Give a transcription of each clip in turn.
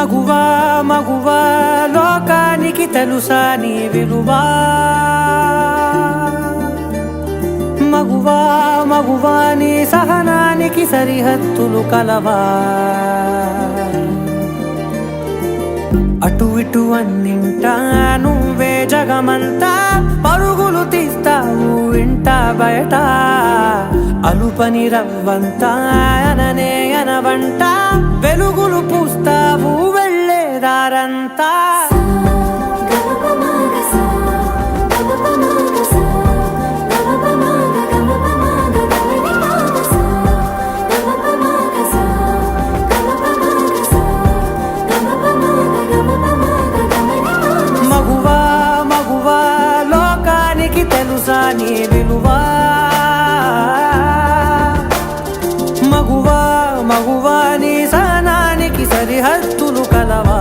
మగువా మగువా లోకానికి తెలుసా నీ విలువా మగువా మగువా నీ సహనానికి సరిహద్దులు కలవా అటు ఇటు అన్నింటా నువ్వే జగమంతా పరుగులు తీస్తావు ఇంట బయట అలుపని రవ్వంతా అననే అనవంట వెలుగులు పూస్తావు వెళ్ళేదారంతా మగువా మగువా లోకానికి తెలుసా నీ విలువా మగువా మగువా నీ సహనానికి సరిహద్దులు కలవా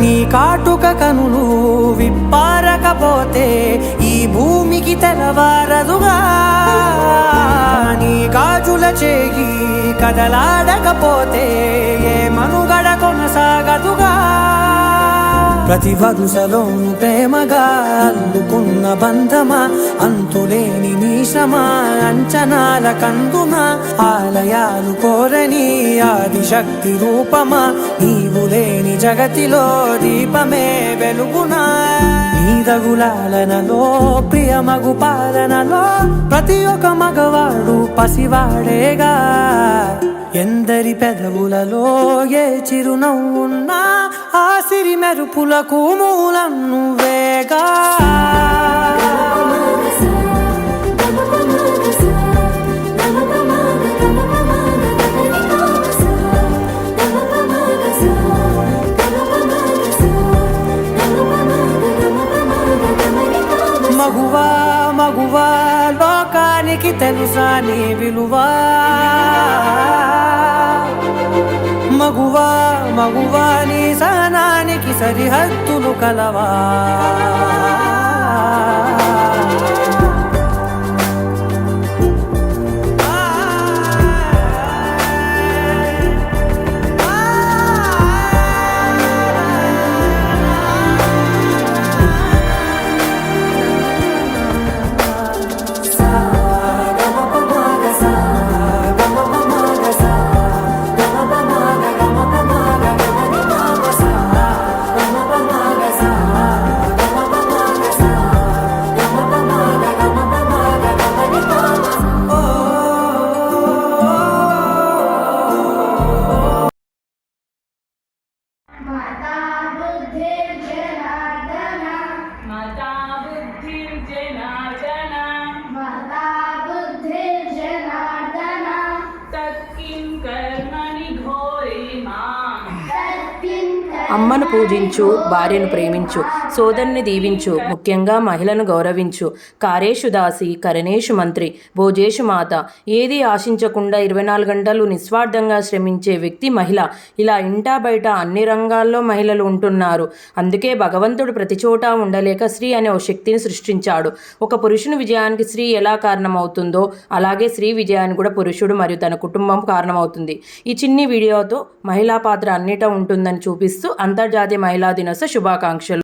నీ కాటుక కనులు విప్పారకపోతే ఈ భూమికి తెలవారదుగా నీ గాజుల చేయి కదలాడకపోతే ఏ మనుగడ కొనసాగదుగా ప్రతి వరుసలోను ప్రేమగా అల్లుకున్న బంధమా అంతులేని నీ శ్రమ అంచనాల కందున ఆలయాలు కోరని ఆదిశక్తి రూపమా నీవు లేని జగతిలో దీపమే వెలుగునా నీ రఘులాలనలో ప్రియమగు పాలనలో ప్రతి ఒక్క మగవాడు పసివాడేగా ఎందరి పెదవులలో ఏ చిరునవ్వున్నా ఆ సిరి మెరుపులకు మూలం నువ్వేగా మగువా మగువా లోకానికి తెలుసా నీ విలువా మగువా మగువా నీ సహనానికి సరిహద్దులు కలవా అమ్మను పూజించు, భార్యను ప్రేమించు, సోదరుని దీవించు, ముఖ్యంగా మహిళను గౌరవించు. కారేషు దాసి, కరణేషు మంత్రి, భోజేషు మాత. ఏది ఆశించకుండా 24 గంటలు నిస్వార్థంగా శ్రమించే వ్యక్తి మహిళ. ఇలా ఇంటా బయట అన్ని రంగాల్లో మహిళలు ఉంటున్నారు. అందుకే భగవంతుడు ప్రతి చోటా ఉండలేక స్త్రీ అనే ఓ శక్తిని సృష్టించాడు. ఒక పురుషుని విజయానికి స్త్రీ ఎలా కారణమవుతుందో అలాగే స్త్రీ విజయానికి కూడా పురుషుడు మరియు తన కుటుంబం కారణమవుతుంది. ఈ చిన్ని వీడియోతో మహిళా పాత్ర అన్నిటా ఉంటుందని చూపిస్తూ అంతర్జాతీయ మహిళా దినోత్సవ శుభాకాంక్షలు.